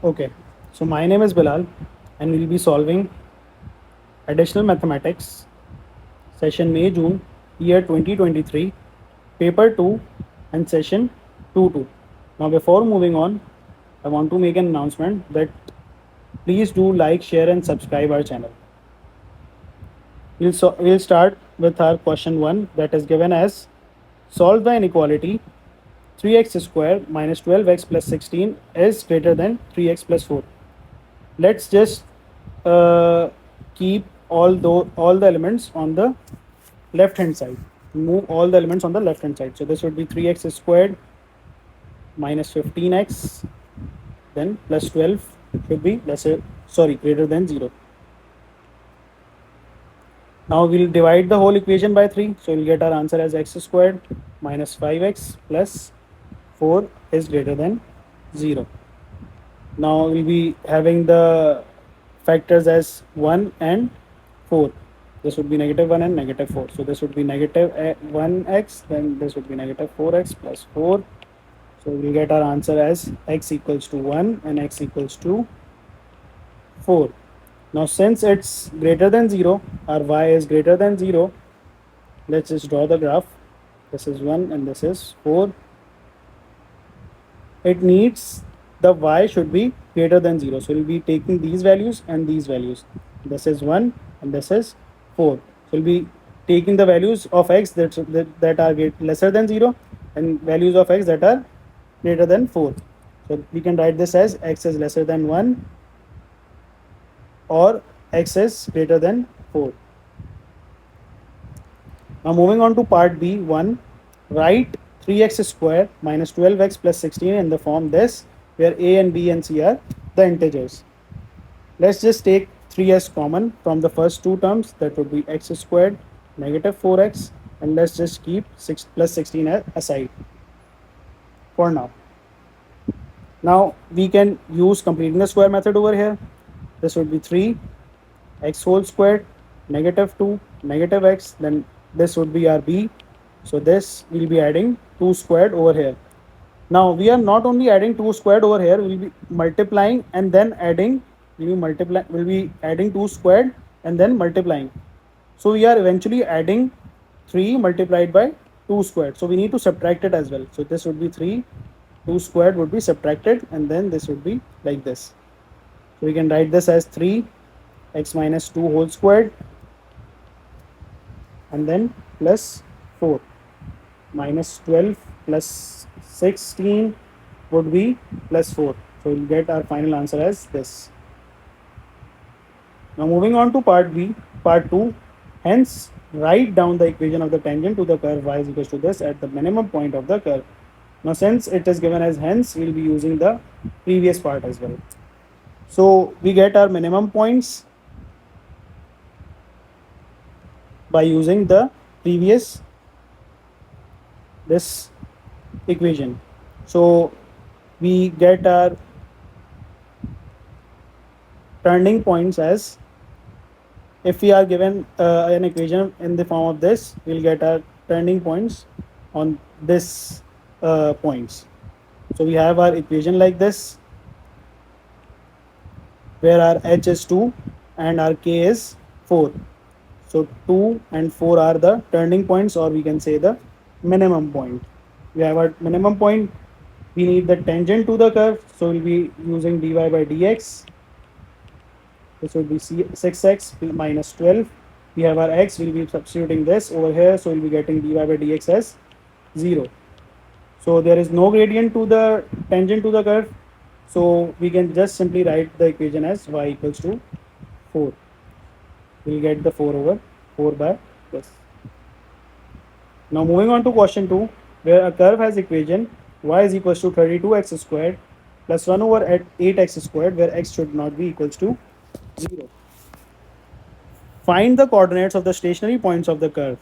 Okay, so my name is Bilal and we'll be solving additional mathematics session May June year 2023 paper 2 and session 2. Now before moving on, I want to make an announcement that please do like, share and subscribe our channel. We'll start with our question 1 that is given as solve the inequality 3x squared minus 12x plus 16 is greater than 3x plus 4. Let's just uh, keep all the elements on the left hand side. Move all the elements on the left hand side. So this would be 3x squared minus 15x, then plus 12 should be greater than 0. Now we'll divide the whole equation by 3. So we'll get our answer as x squared minus 5x plus 4 is greater than 0. Now we'll be having the factors as 1 and 4. This would be negative 1 and negative 4. So this would be negative 1x, then this would be negative 4x plus 4. So we'll get our answer as x equals to 1 and x equals to 4. Now since it's greater than 0, our y is greater than 0, let's just draw the graph. This is 1 and this is 4. It needs the y should be greater than 0. So we'll be taking these values and these values. This is 1 and this is 4. So we'll be taking the values of x that are lesser than 0 and values of x that are greater than 4. So we can write this as x is lesser than 1 or x is greater than 4. Now moving on to part B1, write 3x square minus 12x plus 16 in the form this, where a and b and c are the integers. Let's just take 3 as common from the first two terms, that would be x squared negative 4x, and let's just keep 6 plus 16 aside for now. Now we can use completing the square method over here. This would be 3x whole squared negative 2 negative x, then this would be our b. So this will be adding 2 squared over here. Now we are not only adding 2 squared over here, we'll be multiplying and then adding, we'll be adding 2 squared and then multiplying. So we are eventually adding 3 multiplied by 2 squared. So we need to subtract it as well. So this would be 3, 2 squared would be subtracted, and then this would be like this. So we can write this as 3x minus 2 whole squared and then plus 4 minus 12 plus 16 would be plus 4. So we'll get our final answer as this. Now moving on to part B, part 2. Hence, write down the equation of the tangent to the curve y is equals to this at the minimum point of the curve. Now since it is given as hence, we'll be using the previous part as well. So we get our minimum points by using the previous this equation. So we get our turning points as, if we are given an equation in the form of this, we'll get our turning points on this points. So we have our equation like this, where our h is 2 and our k is 4. So 2 and 4 are the turning points, or we can say the minimum point. We have our minimum point. We need the tangent to the curve, so we'll be using dy by dx. This would be 6x minus 12. We have our x, we'll be substituting this over here, so we'll be getting dy by dx as 0. So there is no gradient to the tangent to the curve, so we can just simply write the equation as y equals to 4. We'll get the 4 over 4 by this. Now moving on to question 2, where a curve has equation y is equals to 32x squared plus 1 over 8x squared, where x should not be equals to 0. Find the coordinates of the stationary points of the curve.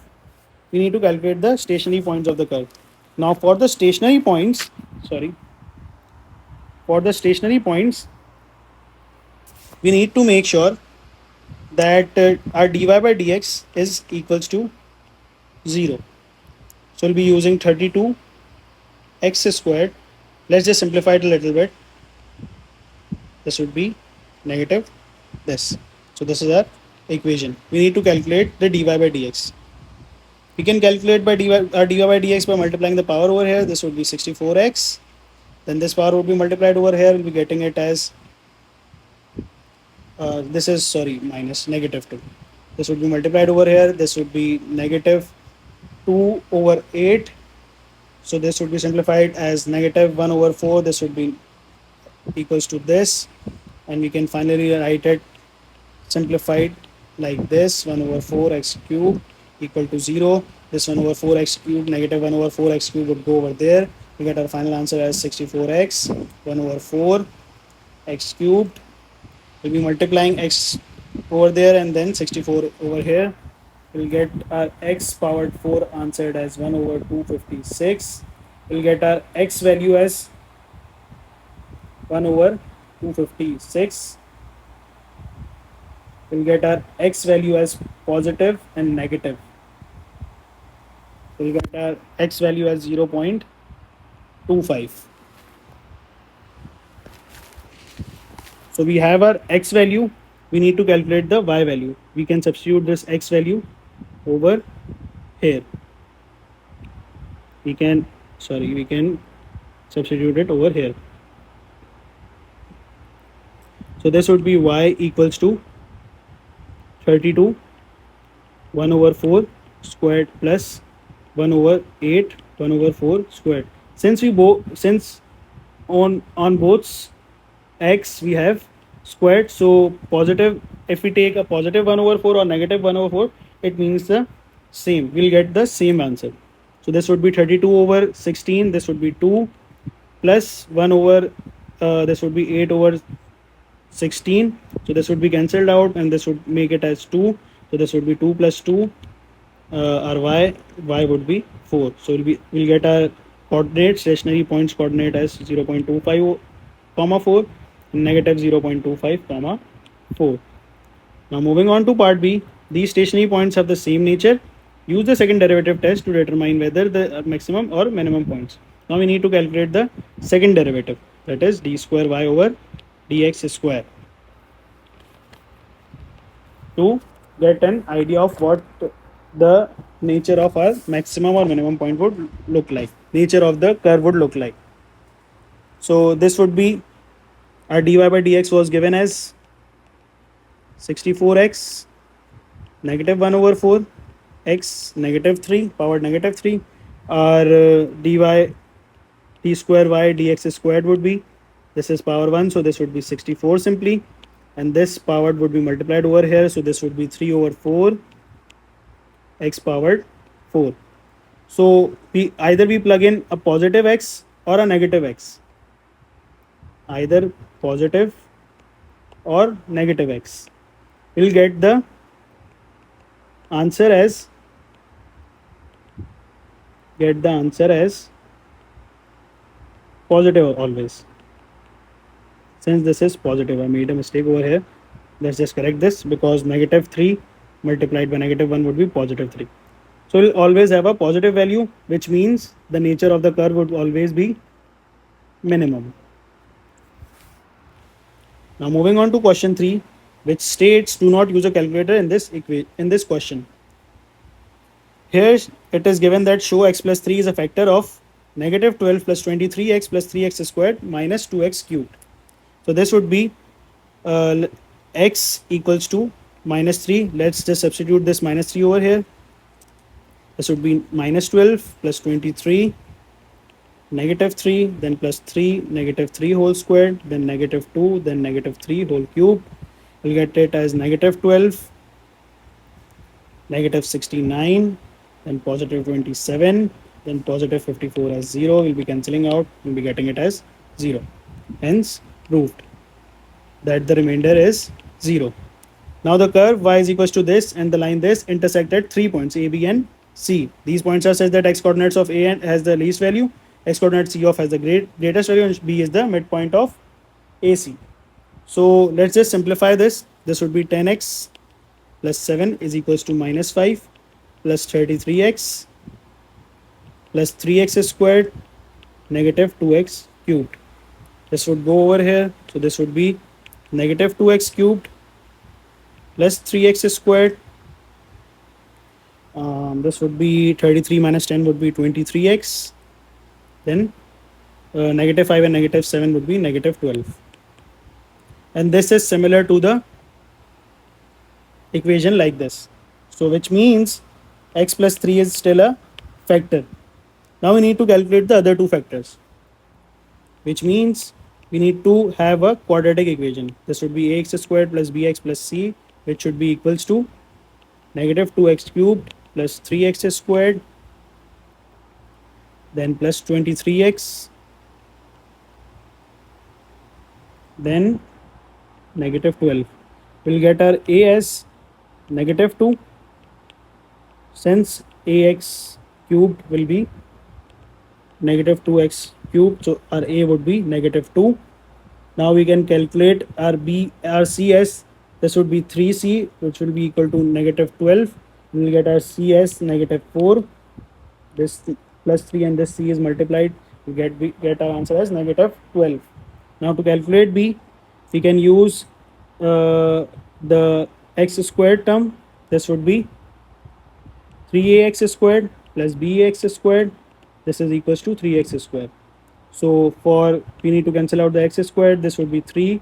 We need to calculate the stationary points of the curve. Now for the stationary points, we need to make sure that our dy by dx is equals to 0. So we'll be using 32x squared. Let's just simplify it a little bit. this would be negative this. So this is our equation. We need to calculate the dy by dx. We can calculate by dy by dx by multiplying the power over here. This would be 64x. Then this power would be multiplied over here. We'll be getting it as this is sorry minus negative 2. This would be multiplied over here. This would be negative 2 over 8. So this would be simplified as negative 1 over 4. This would be equals to this, and we can finally write it simplified like this: 1 over 4x cubed equal to 0. This 1 over 4x cubed, negative 1 over 4x cubed would go over there. We get our final answer as 64x 1 over 4 x cubed. We'll be multiplying x over there and then 64 over here. We'll get our x powered 4 answered as 1 over 256. We'll get our x value as 1 over 256. We'll get our x value as positive and negative. We'll get our x value as 0.25. So we have our x value. We need to calculate the y value. We can substitute this x value over here. We can substitute it over here. So this would be y equals to 32 1 over 4 squared plus 1 over 8 1 over 4 squared. Since on both x we have squared, so positive, if we take a positive 1 over 4 or negative 1 over 4, it means the same. We'll get the same answer. So this would be 32 over 16. This would be 2 plus 1 over this would be 8 over 16. So this would be cancelled out, and this would make it as 2. So this would be 2 plus 2. Our y would be 4. So we'll get our coordinate, stationary points coordinate as 0.25 comma 4 and negative 0.25 comma 4. Now moving on to part B. These stationary points have the same nature. Use the second derivative test to determine whether the maximum or minimum points. Now we need to calculate the second derivative, that is d square y over dx square, to get an idea of what the nature of our maximum or minimum point would look like, nature of the curve would look like. So this would be our dy by dx was given as 64x negative 1 over 4 x negative 3 powered negative 3. Our d square y dx squared would be, this is power 1, so this would be 64 simply, and this powered would be multiplied over here, so this would be 3 over 4 x powered 4. So we plug in a positive x or a negative x, either positive or negative x. We'll get the answer as positive always. Since this is positive, I made a mistake over here. Let's just correct this, because negative 3 multiplied by negative 1 would be positive 3. So we'll always have a positive value, which means the nature of the curve would always be minimum. Now moving on to question 3, which states do not use a calculator in this question. Here it is given that show x plus 3 is a factor of negative 12 plus 23x plus 3x squared minus 2x cubed. So this would be x equals to minus 3. Let's just substitute this minus 3 over here. This would be minus 12 plus 23 negative 3, then plus 3 negative 3 whole squared, then negative 2, then negative 3 whole cube. We'll get it as negative 12 negative 69, then positive 27, then positive 54 as 0. We'll be cancelling out. We'll be getting it as 0. Hence proved that the remainder is 0. Now the curve y is equals to this and the line this intersect at 3 points a, b and c. These points are such that x coordinates of a has the least value, x coordinate c of has the greatest value, and b is the midpoint of AC. So let's just simplify this. This would be 10x plus 7 is equals to minus 5 plus 33x plus 3x squared negative 2x cubed. This would go over here. So this would be negative 2x cubed plus 3x squared. This would be 33 minus 10 would be 23x. Then negative 5 and negative 7 would be negative 12. And this is similar to the equation like this. So which means x plus 3 is still a factor. Now we need to calculate the other two factors, which means we need to have a quadratic equation. This would be ax squared plus bx plus c, which should be equals to negative 2x cubed plus 3x squared, then plus 23x, then negative 12. We'll get our a as negative 2, since ax cubed will be negative 2x cubed, so our a would be negative 2. Now we can calculate our c as, this would be 3c, which will be equal to negative 12. We'll get our c as negative 4. This plus 3 and this c is multiplied. We get our answer as negative 12. Now to calculate b, we can use the x squared term. This would be 3ax squared plus bx squared. This is equals to 3x squared. So for we need to cancel out the x squared. This would be 3.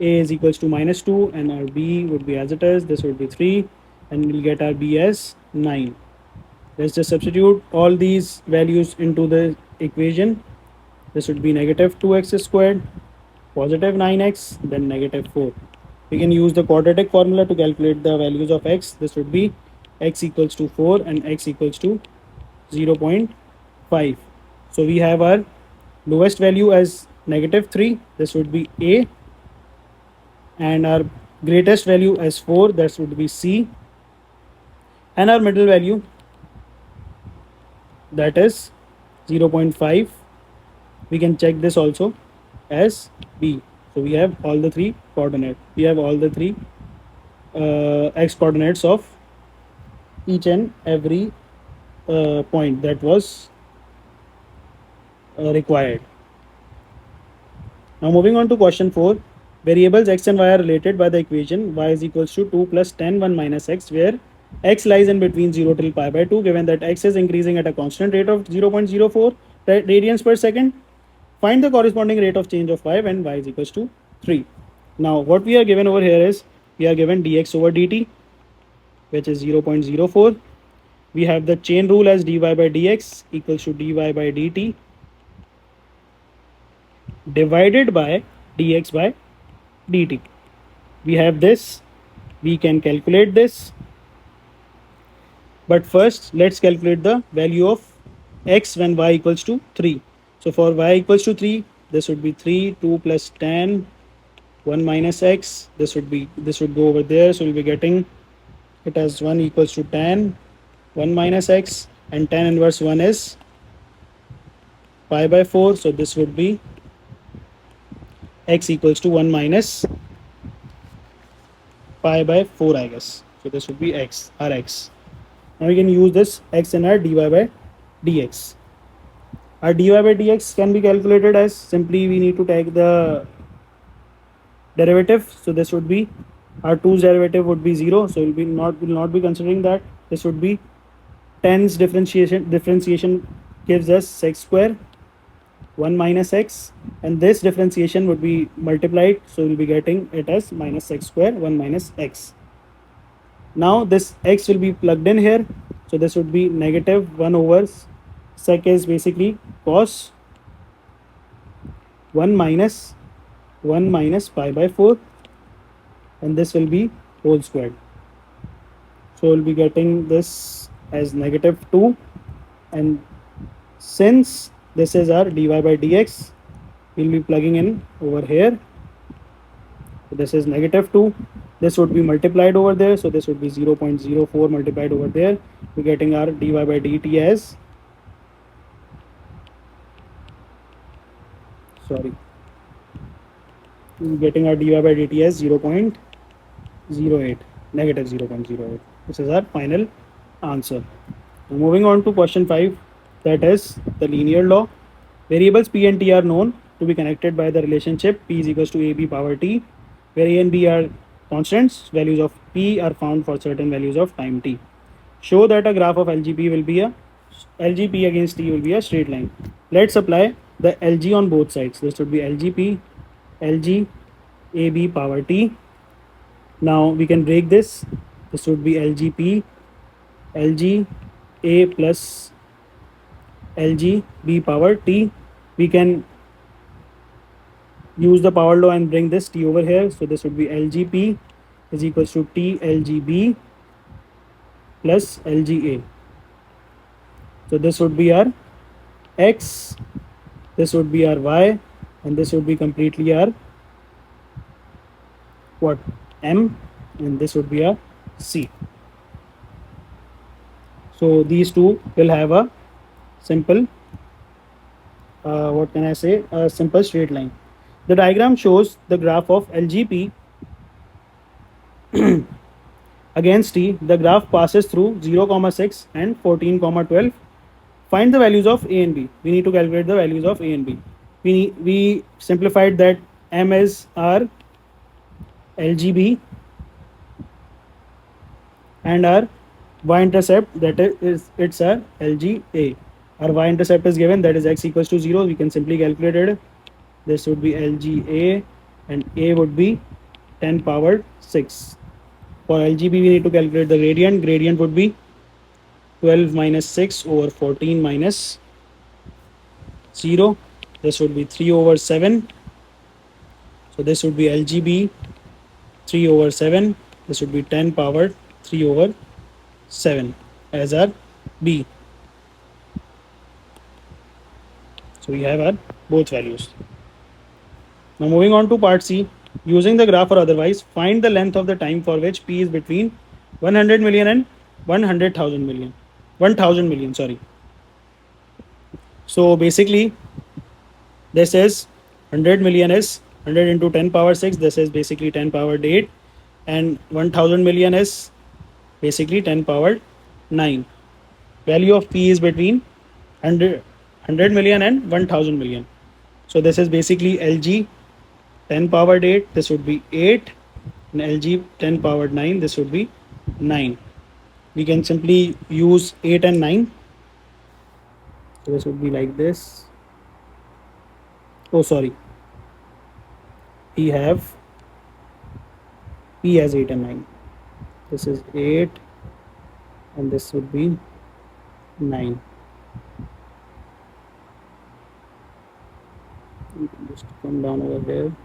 A is equals to minus 2 and our b would be as it is. This would be 3 and we'll get our b as 9. Let's just substitute all these values into the equation. This would be negative 2x squared, positive 9x, then negative 4. We can use the quadratic formula to calculate the values of x. This would be x equals to 4 and x equals to 0.5. So we have our lowest value as negative 3. This would be a, and our greatest value as 4. That would be c, and our middle value, that is 0.5. We can check this also as b. So we have all the three coordinates. We have all the three x coordinates of each and every point that was required. Now moving on to question 4. Variables x and y are related by the equation y is equals to 2 plus tan 1 minus x, where x lies in between 0 till pi by 2. Given that x is increasing at a constant rate of 0.04 radians per second, find the corresponding rate of change of y when y is equals to 3. Now what we are given over here is, we are given dx over dt, which is 0.04. We have the chain rule as dy by dx equals to dy by dt divided by dx by dt. We have this, we can calculate this, but first let's calculate the value of x when y equals to 3. So for y equals to 3, this would be 3, 2 plus tan 1 minus x. This would go over there, so we'll be getting it as 1 equals to tan 1 minus x, and tan inverse 1 is pi by 4, so this would be x equals to 1 minus pi by 4, I guess. So this would be x, our x. Now we can use this x in our dy by dx. Our dy by dx can be calculated as, simply we need to take the derivative. So this would be, our 2's derivative would be 0, so we'll not be considering that. This would be tan's differentiation gives us sec square 1 minus x, and this differentiation would be multiplied, so we'll be getting it as minus sec square 1 minus x. Now this x will be plugged in here, so this would be negative 1 over sec is basically cos 1 minus pi by 4, and this will be whole squared. So we'll be getting this as negative 2, and since this is our dy by dx, we'll be plugging in over here. So this is negative 2. This would be multiplied over there, so this would be 0.04 multiplied over there. We're getting our dy by dt as, we're getting our dy by dt as 0.08, negative 0.08. This is our final answer. Now moving on to question 5, that is the linear law. Variables p and t are known to be connected by the relationship p is equals to ab power t. where a and b are constants, values of p are found for certain values of time t. Show that a graph of LGP will be a LGP against t will be a straight line. Let's apply the LG on both sides. This would be LGP, LG, AB power t. Now we can break this. This would be LGP, LG, A plus LG, B power t. We can use the power law and bring this t over here. So this would be LGP is equals to t LGB plus LGA. So this would be our x, this would be our y, and this would be completely our what, m, and this would be our c. So these two will have a simple what can I say, a simple straight line. The diagram shows the graph of LGP against t. The graph passes through 0, 6 and 14, 12. Find the values of a and b. We need to calculate the values of a and b. We simplified that m is our LGB and our y-intercept, that is it's our LGA. Our y-intercept is given, that is x equals to 0. We can simply calculate it. This would be LGA and a would be 10 power 6. For LGB we need to calculate the gradient. Gradient would be 12 minus 6 over 14 minus 0. This would be 3 over 7. So this would be LGB 3 over 7. This would be 10 power 3 over 7 as our B. So we have our both values. Now moving on to part C. Using the graph or otherwise, find the length of the time for which P is between 100 million and 100,000 million. 1000 million, sorry. So basically, this is 100 million is 100 into 10 power 6. This is basically 10 power 8. And 1000 million is basically 10 power 9. Value of P is between 100 million and 1000 million. So this is basically LG 10 powered 8. This would be 8. And LG 10 powered 9. This would be 9. We can simply use 8 and 9. So this would be like this. Oh, sorry. We have P as 8 and 9. This is 8 and this would be 9. We can just come down over here,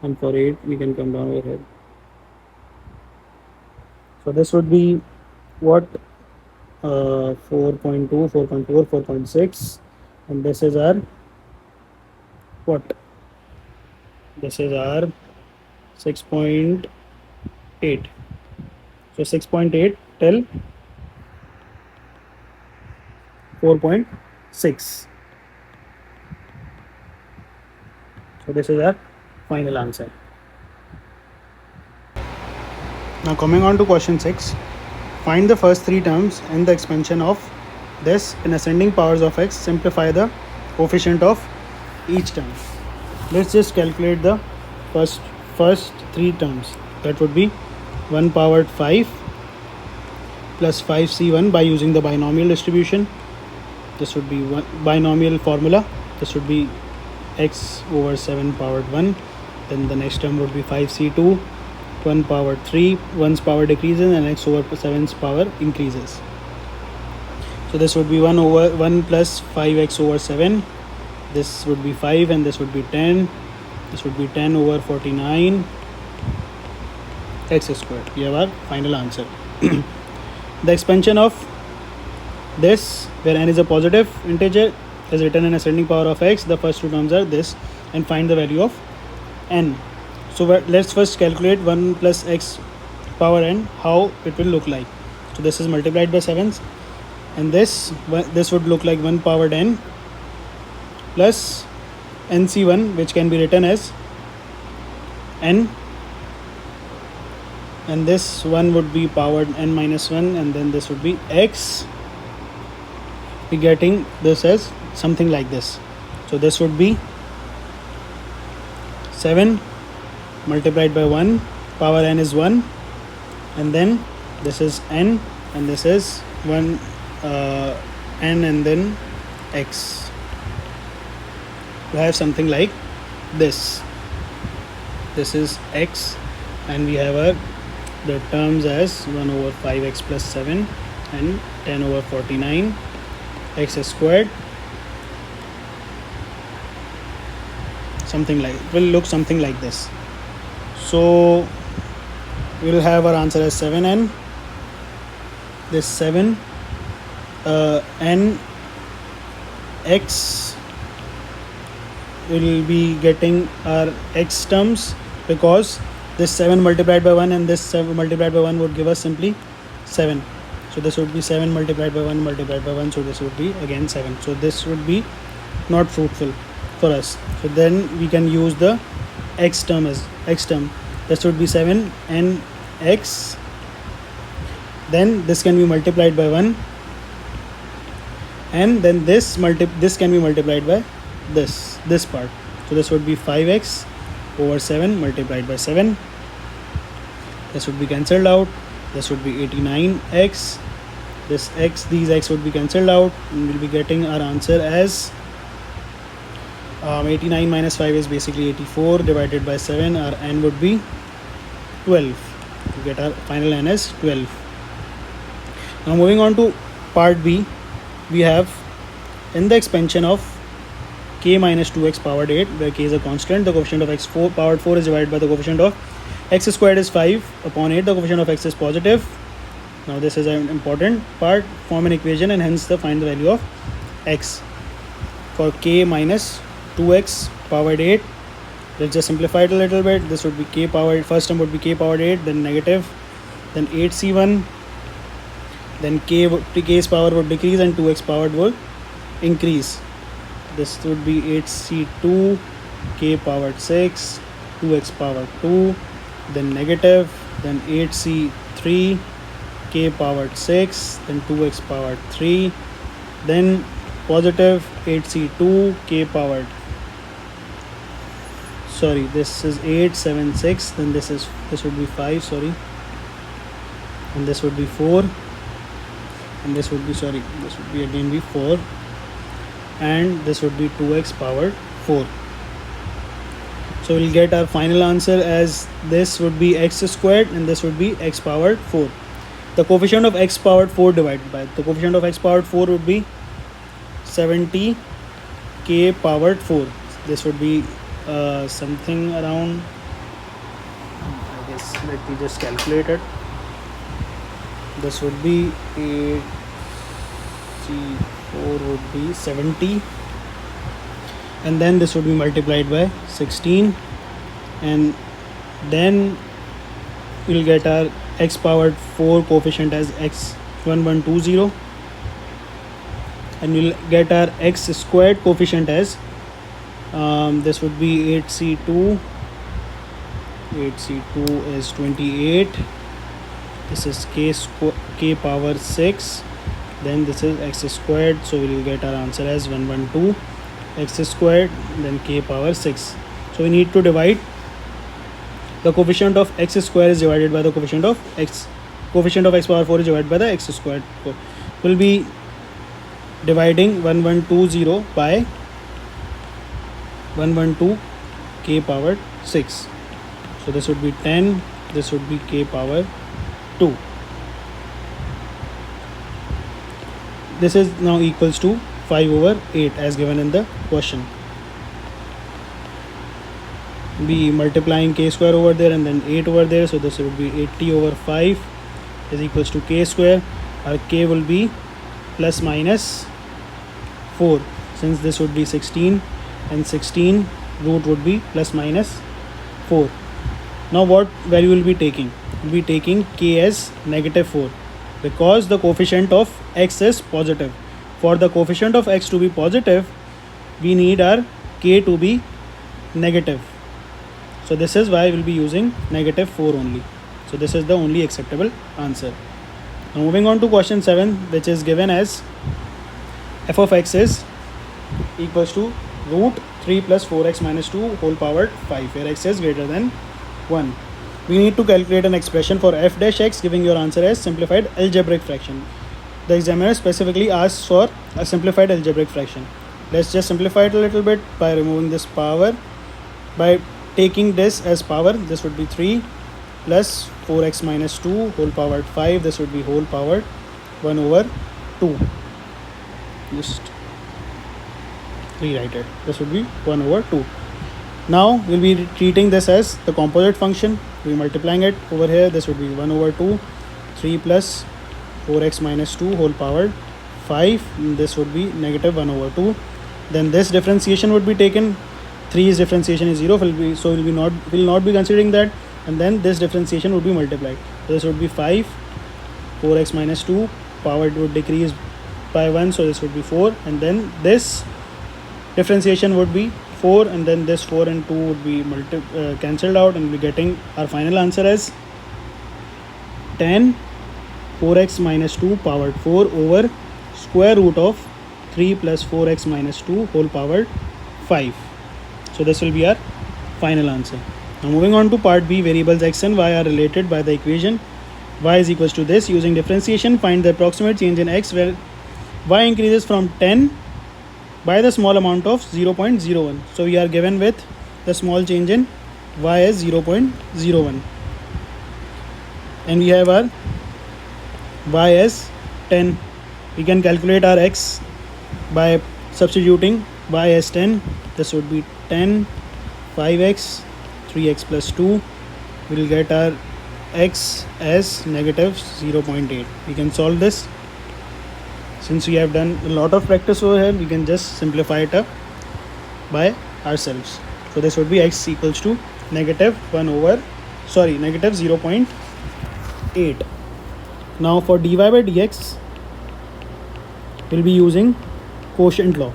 and for 8 we can come down over here. So this would be what, 4.2, 4.4, 4.6, and this is our what, this is our 6.8. So 6.8 till 4.6. So this is our final answer. Now coming on to question 6. Find the first three terms in the expansion of this in ascending powers of x. Simplify the coefficient of each term. Let's just calculate the first three terms. That would be 1 powered 5 plus 5c1 by using the binomial distribution. This would be one binomial formula. This would be x over 7 powered 1. Then the next term would be 5c2, 1 powered 3, 1's power decreases and x over 7's power increases. So this would be 1 plus 5x over 7. This would be 5 and this would be 10. This would be 10 over 49 x squared. We have our final answer. The expansion of this, where n is a positive integer, is written in ascending power of x. The first two terms are this, and find the value of n. So let's first calculate 1 plus x power n, how it will look like. So this is multiplied by 7s, and this would look like 1 powered n plus nc1, which can be written as n, and this one would be powered n minus 1, and then this would be x. We're getting this as something like this. So this would be 7 multiplied by 1, power n is 1, and then this is n, and this is 1 n, and then x. We have something like this. This is x, and we have the terms as 1 over 5x plus 7 and 10 over 49 x squared. Something like, it will look something like this. So we will have our answer as 7n. This 7 n x will be getting our x terms, because this 7 multiplied by 1 and this 7 multiplied by 1 would give us simply 7. So this would be 7 multiplied by 1 multiplied by 1, so this would be again 7. So this would be not fruitful for us. So then we can use the x term as x term. This would be 7 n x. Then this can be multiplied by 1, and then this can be multiplied by this part. So this would be 5x over 7 multiplied by 7. This would be cancelled out. This would be 89x. This x, these x would be cancelled out, and we'll be getting our answer as 89 minus 5 is basically 84 divided by 7. Our n would be 12. We get our final n as 12. Now moving on to part B, we have in the expansion of k minus 2x powered 8, where k is a constant, the coefficient of x powered 4 is divided by the coefficient of x squared is 5 upon 8, the coefficient of x is positive. Now this is an important part. Form an equation and hence find the value of x for k minus 2x powered 8. Let's just simplify it a little bit. This would be k powered, first term would be k powered 8, then negative, then 8c1, then k's power would decrease and 2x powered would increase. This would be 8c2, k powered 6, 2x powered 2, then negative, then 8c3, k powered 6, then 2x powered 3, then positive 8c2, k powered, sorry, this is 8, 7, 6, then this would be 5, sorry, and this would be 4, and this would be, sorry, this would be again be 4, and this would be 2x powered 4. So we'll get our final answer as this would be x squared and this would be x powered 4. The coefficient of x powered 4 divided by the coefficient of x powered 4 would be 70 k powered 4. This would be something around, I guess, let me just calculate it. This would be 8c4 would be 70, and then this would be multiplied by 16, and then we'll get our x powered 4 coefficient as x1120, and we'll get our x squared coefficient as this would be 8c2 is 28, this is k power 6, then this is x squared, so we will get our answer as 112 x squared, then k power 6. So we need to divide the coefficient of x squared is divided by the coefficient of x power 4 is divided by the x squared. So we'll be dividing 1120 by 112 k power 6. So this would be 10, this would be k power 2. This is now equals to 5 over 8 as given in the question. Be multiplying k square over there and then 8 over there, so this would be 80 over 5 is equals to k square. Our k will be plus minus 4, since this would be 16 and 16 root would be plus minus 4. Now what value will be taking? We'll be taking k as negative 4 because the coefficient of x is positive. For the coefficient of x to be positive, we need our k to be negative. So this is why we'll be using negative 4 only. So this is the only acceptable answer. Now moving on to question 7, which is given as f of x is equals to root 3 plus 4x minus 2 whole powered 5, where x is greater than 1. We need to calculate an expression for f dash x, giving your answer as simplified algebraic fraction. The examiner specifically asks for a simplified algebraic fraction. Let's just simplify it a little bit by removing this power. By taking this as power, this would be 3 plus 4x minus 2 whole powered 5. This would be whole powered 1 over 2. Just rewrite it. This would be 1 over 2. Now we'll be treating this as the composite function. We're multiplying it over here. This would be 1 over 2, 3 plus 4x minus 2 whole powered 5. This would be negative 1 over 2. Then this differentiation would be taken. 3's differentiation is 0, so will not be considering that. And then this differentiation would be multiplied. So this would be 5, 4x minus 2, power would decrease by 1, so this would be 4. And then this differentiation would be 4, and then this 4 and 2 would be cancelled out, and we'll be getting our final answer as 10 4x minus 2 powered 4 over square root of 3 plus 4x minus 2 whole powered 5. So this will be our final answer. Now moving on to part B, variables x and y are related by the equation y is equals to this. Using differentiation, find the approximate change in x where y increases from 10 by the small amount of 0.01. So we are given with the small change in y as 0.01, and we have our y as 10. We can calculate our x by substituting y as 10. This would be 10 5x 3x plus 2. We will get our x as negative 0.8. We can solve this. Since we have done a lot of practice over here, we can just simplify it up by ourselves. So this would be x equals to negative 0.8. Now for dy by dx, we'll be using quotient law,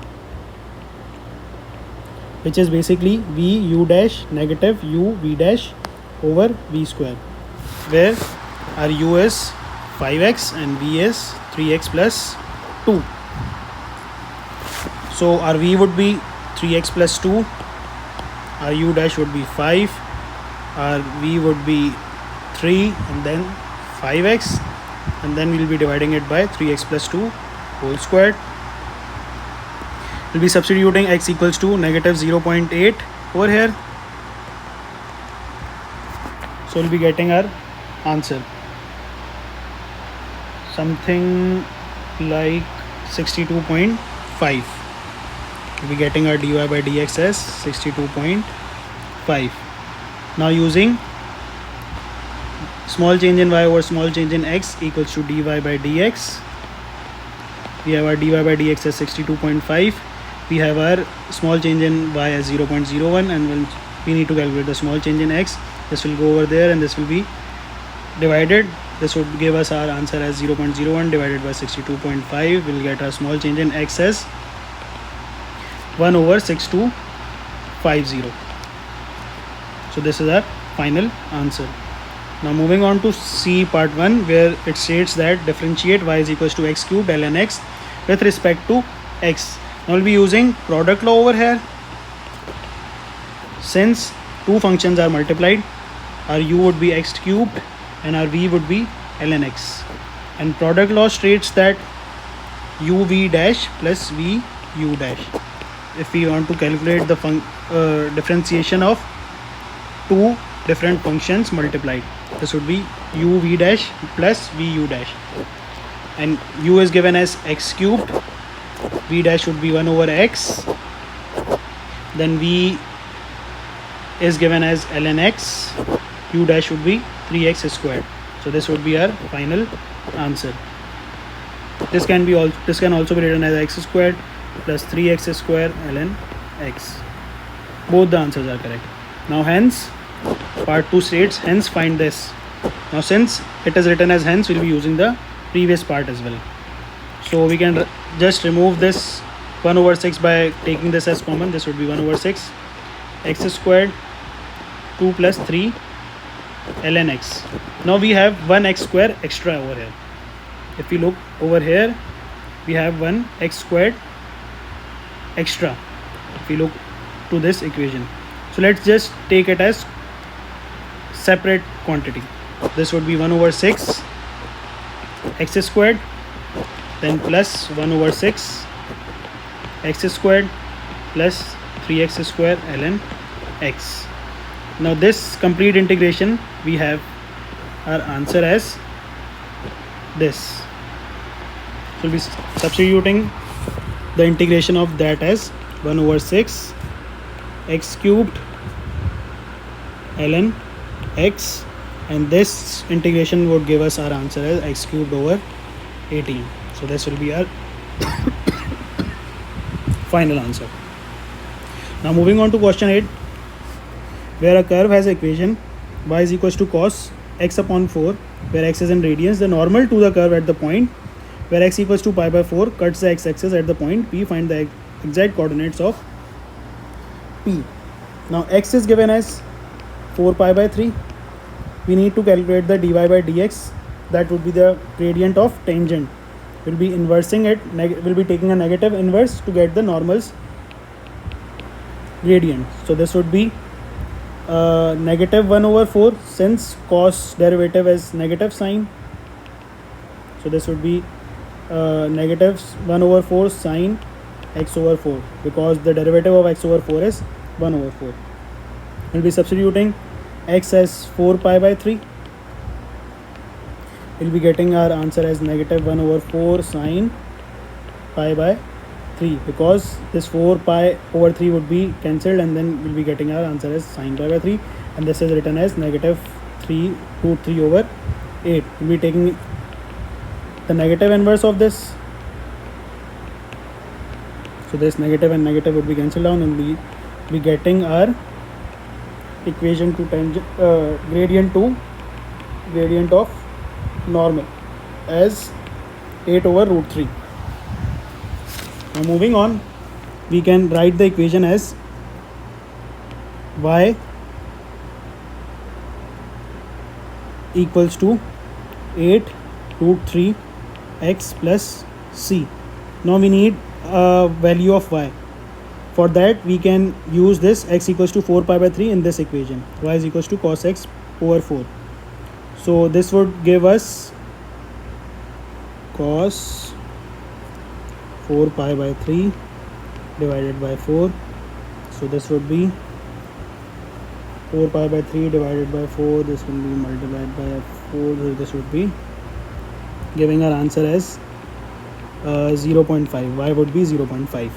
which is basically v u dash negative u v dash over v square, where our u is 5x and v is 3x plus 2. So our v would be 3x plus 2, our u dash would be 5, our v would be 3 and then 5x, and then we'll be dividing it by 3x plus 2 whole squared. We'll be substituting x equals to negative 0.8 over here. So we'll be getting our answer, something like 62.5. We'll be getting our dy by dx as 62.5. Now using small change in y over small change in x equals to dy by dx, we have our dy by dx as 62.5. We have our small change in y as 0.01, and we need to calculate the small change in x. This will go over there and this will be divided. This would give us our answer as 0.01 divided by 62.5. We'll get our small change in x as 1 over 6250. So this is our final answer. Now moving on to C part 1, where it states that differentiate y is equals to x cubed ln x with respect to x. Now we'll be using product law over here. Since two functions are multiplied, our u would be x cubed and our v would be ln x. And product law states that uv dash plus v u dash. If we want to calculate the differentiation of two different functions multiplied, this would be uv dash plus vu dash, and u is given as x cubed, v dash would be 1 over x, then v is given as ln x, u dash would be 3x squared. So this would be our final answer. This can also be written as x squared plus 3x squared ln x. Both the answers are correct. Now hence part 2 states hence find this. Now since it is written as hence, we'll be using the previous part as well. So we can just remove this 1 over 6 by taking this as common. This would be 1 over 6 x squared 2 plus 3 ln x. Now we have 1x square extra over here. If we look over here, we have 1x squared extra if we look to this equation. So let's just take it as separate quantity. This would be 1 over 6 x squared, then plus 1 over 6 x squared plus 3x square ln x. Now this complete integration, we have our answer as this. So we'll be substituting the integration of that as 1 over 6 x cubed ln x, and this integration would give us our answer as x cubed over 18. So this will be our final answer. Now moving on to question 8, where a curve has equation y is equals to cos x upon 4, where x is in radians. The normal to the curve at the point where x equals to pi by 4 cuts the x-axis at the point P. Find the exact coordinates of P. Now x is given as 4 pi by 3. We need to calculate the dy by dx. That would be the gradient of tangent. We'll be inversing it. We'll be taking a negative inverse to get the normal's gradient. So this would be negative 1 over 4, since cos derivative is negative sign. So this would be negative 1 over 4 sine x over 4, because the derivative of x over 4 is 1 over 4. We'll be substituting x as 4 pi by 3. We'll be getting our answer as negative 1 over 4 sine pi by 3, because this 4 pi over 3 would be cancelled, and then we'll be getting our answer as sine pi by 3, and this is written as negative 3 root 3 over 8. We'll be taking the negative inverse of this. So this negative and negative would be cancelled down, and we'll be getting our equation to gradient of normal as 8 over root 3. Now moving on, we can write the equation as y equals to 8 root 3 x plus c. Now we need a value of y. For that we can use this x equals to 4 pi by 3 in this equation. Y is equals to cos x over 4. So this would give us cos 4 pi by 3 divided by 4. So this would be 4 pi by 3 divided by 4. This will be multiplied by 4. So this would be giving our answer as 0.5. Y would be 0.5.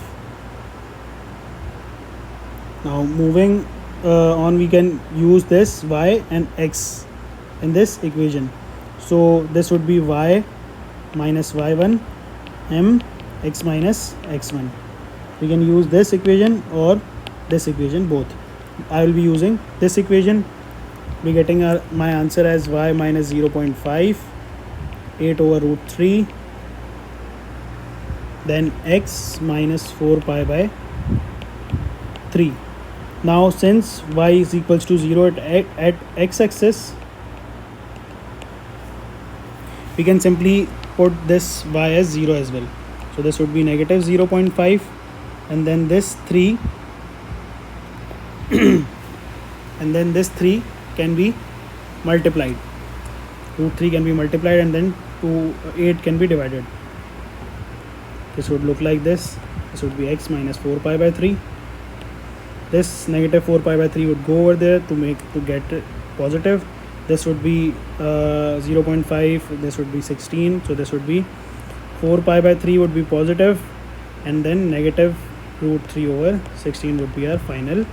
Now moving on, we can use this y and x in this equation. So this would be y minus y1 m x minus x1. We can use this equation or this equation, both. I will be using this equation. Be getting my answer as y minus 0.5, 8 over root 3, then x minus 4 pi by 3. Now since y is equals to 0 at x-axis, we can simply put this y as 0 as well. So this would be negative 0.5, and then this 3 and then this 3 can be multiplied. Root 3 can be multiplied, and then 8 can be divided. This would look like this. This would be x minus 4 pi by 3. This negative 4 pi by 3 would go over there to get it positive. This would be 0.5. This would be 16. So this would be 4 pi by 3 would be positive, and then negative root 3 over 16 would be our final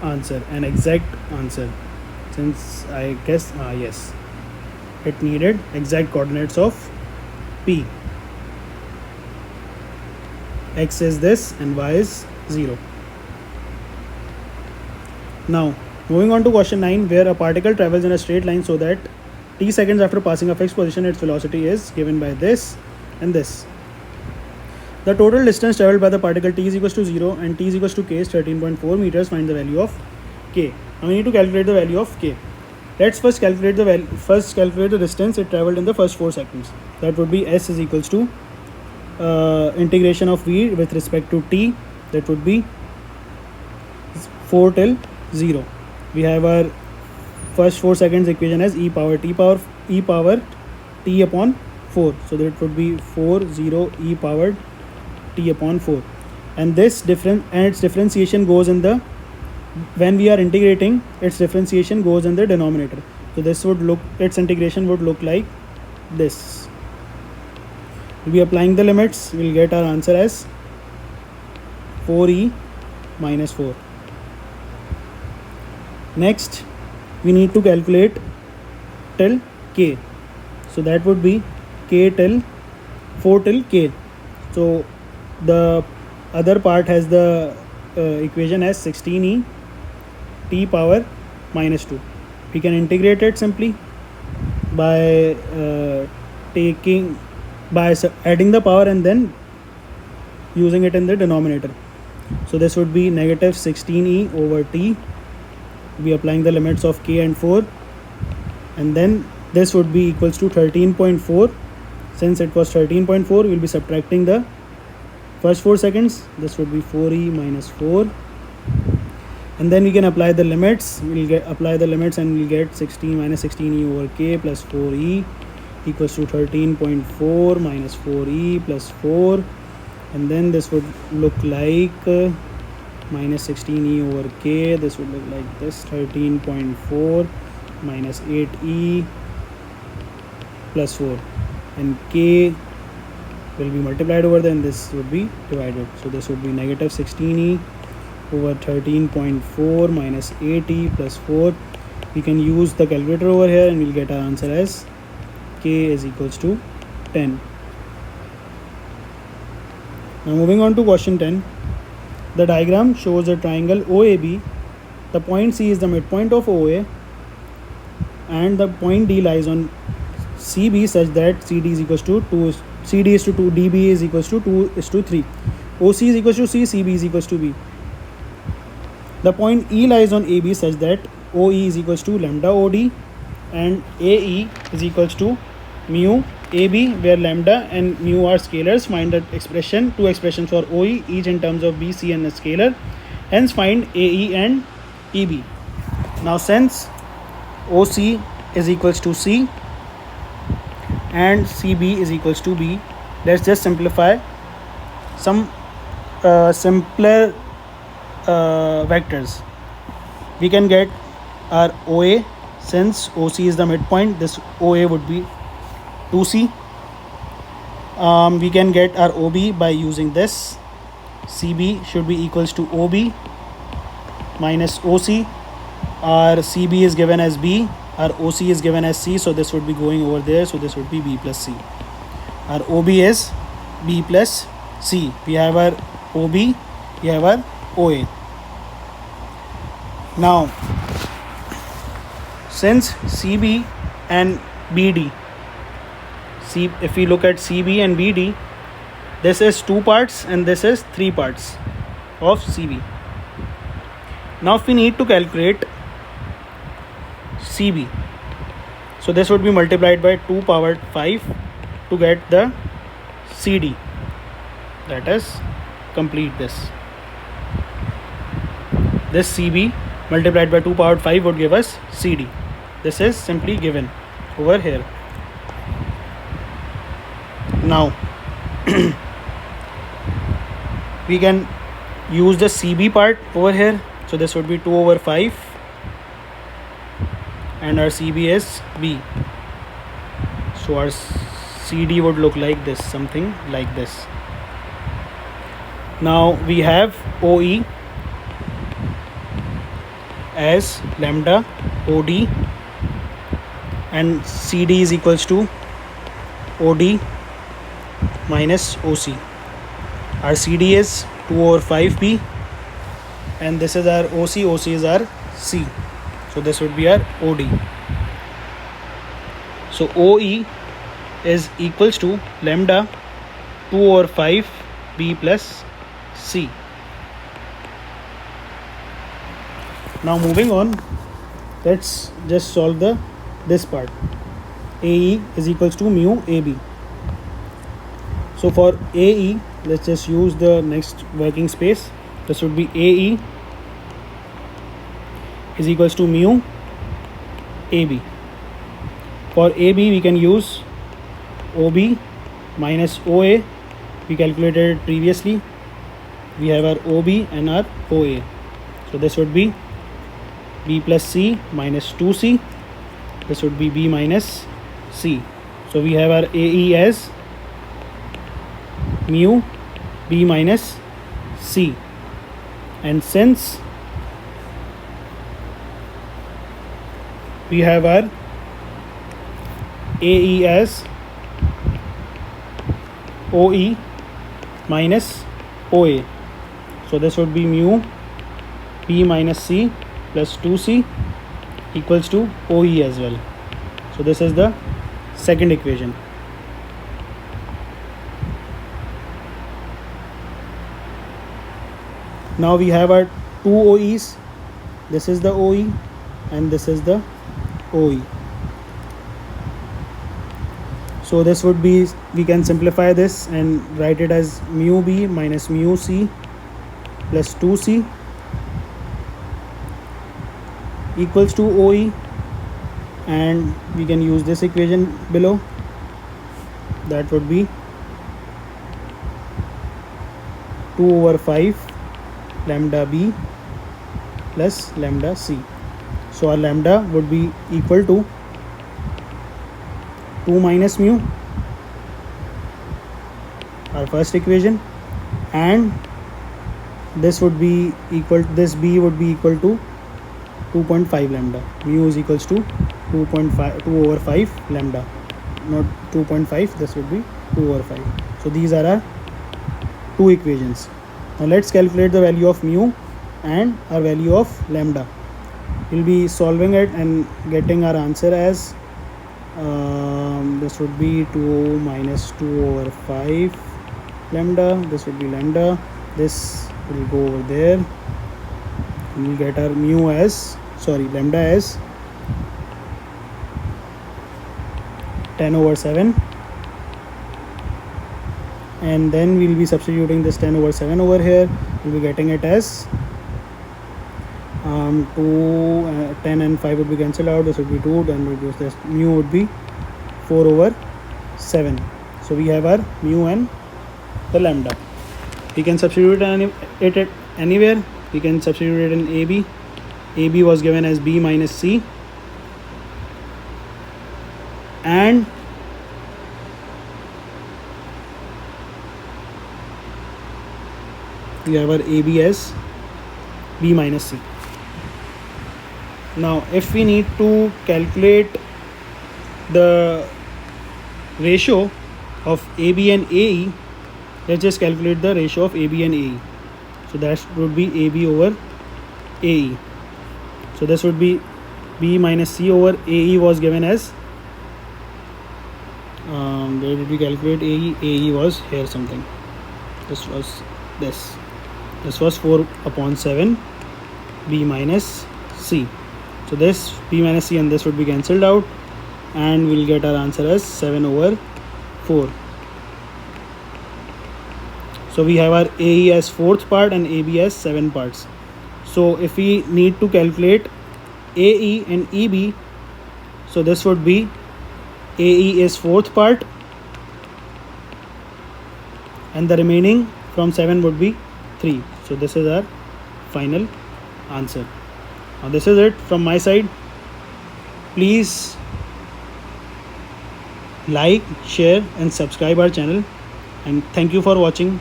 answer, an exact answer. Since I guess yes, it needed exact coordinates of P. X is this and y is 0. Now moving on to question 9, where a particle travels in a straight line so that t seconds after passing a fixed position, its velocity is given by this and this. The total distance traveled by the particle t is equals to 0 and t is equals to k is 13.4 meters. Find the value of k. Now we need to calculate the value of k. Let's first calculate the distance it traveled in the first 4 seconds. That would be s is equals to integration of v with respect to t. That would be 4 till 0. We have our first 4 seconds equation as e power t upon 4. So that would be 40 e power t upon 4. And this its differentiation goes in the, when we are integrating, its differentiation goes in the denominator. So this would look, its integration would look like this. We'll be applying the limits. We'll get our answer as 4e minus 4. Next, we need to calculate till k. So that would be k till 4 till k. So the other part has the equation as 16e t power minus 2. We can integrate it simply by adding the power and then using it in the denominator. So this would be negative 16e over t. We applying the limits of k and 4, and then this would be equals to 13.4. Since it was 13.4, we'll be subtracting the first 4 seconds. This would be 4e minus 4, and then we can apply the limits. Apply the limits and we'll get 16 minus 16e over k plus 4e equals to 13.4 minus 4e plus 4, and then this would look like minus 16e over k. This would look like this, 13.4 minus 8e plus 4, and k will be multiplied over there and this would be divided. So this would be negative 16e over 13.4 minus 8e plus 4. We can use the calculator over here and we'll get our answer as k is equals to 10. Now moving on to question 10. The diagram shows a triangle OAB. The point C is the midpoint of OA and the point D lies on CB such that CD is equals to 2, CD is to 2, DB is equals to 2 is to 3. OC is equals to C, CB is equals to B. The point E lies on AB such that OE is equals to lambda OD and AE is equals to mu AB, where lambda and mu are scalars. Find the expression, two expressions for OE, each in terms of B, C and a scalar. Hence find AE and EB. Now since OC is equals to C and CB is equals to B, let's just simplify some simpler vectors. We can get our OA. Since OC is the midpoint, this OA would be 2C. We can get our OB by using this. CB should be equals to OB minus OC. Our CB is given as B, our OC is given as C, so this would be going over there, so this would be B plus C. Our OB is B plus C. We have our OB, we have our OA. Now since CB and BD, if we look at CB and BD, this is 2 parts and this is 3 parts of CB. Now if we need to calculate CB, so this would be multiplied by 2 power 5 to get the CD, that is complete this CB multiplied by 2 power 5 would give us CD. This is simply given over here. Now we can use the CB part over here. So this would be 2 over 5 and our CB is B. So our CD would look like this, something like this. Now we have OE as lambda OD and CD is equals to OD minus OC. Our CD is 2 over 5B and this is our OC, OC is our C. So this would be our OD. So OE is equals to lambda 2 over 5B plus C. Now moving on, let's just solve this part. AE is equals to mu AB. So for AE, let's just use the next working space. This would be AE is equals to mu AB. For AB we can use OB minus OA. We calculated it previously. We have our OB and our OA. So this would be B plus C minus 2C. This would be B minus C. So we have our AE as mu B minus C. And since we have our AE as OE minus OA, so this would be mu B minus C plus 2C equals to OE as well. So this is the second equation. Now we have our two OEs. This is the OE and this is the OE. So this would be, we can simplify this and write it as mu B minus mu C plus 2C equals to OE, and we can use this equation below. That would be 2 over 5 lambda B plus lambda C. So our lambda would be equal to 2 minus mu, our first equation, and this would be equal, this B would be equal to 2.5 lambda. Mu is equals to 2 over 5 lambda, not 2.5, this would be 2 over 5. So these are our two equations. Now let's calculate the value of mu and our value of lambda. We'll be solving it and getting our answer as this would be 2 minus 2 over 5 lambda. This would be lambda. This will go over there. We'll get our mu as, lambda as 10 over 7, and then we'll be substituting this 10 over 7 over here. We'll be getting it as 10 and 5 would be cancelled out. This would be 2, then reduce this. Mu would be 4 over 7. So we have our mu and the lambda. We can substitute it anywhere. We can substitute it in AB. AB was given as B minus C, and we have our AB as B minus C. Now if we need to calculate the ratio of AB and AE, let's just calculate the ratio of AB and AE. So that would be AB over AE. So this would be B minus C over AE was given as, where did we calculate AE? AE was here something. This was this. This was 4 upon 7 B minus C. So this B minus C and this would be cancelled out, and we'll get our answer as 7 over 4. So we have our AE as 4th part and AB as 7 parts. So if we need to calculate AE and EB, so this would be AE is 4th part and the remaining from 7 would be 3. So this is our final answer. Now this is it from my side. Please like, share and subscribe our channel, and thank you for watching.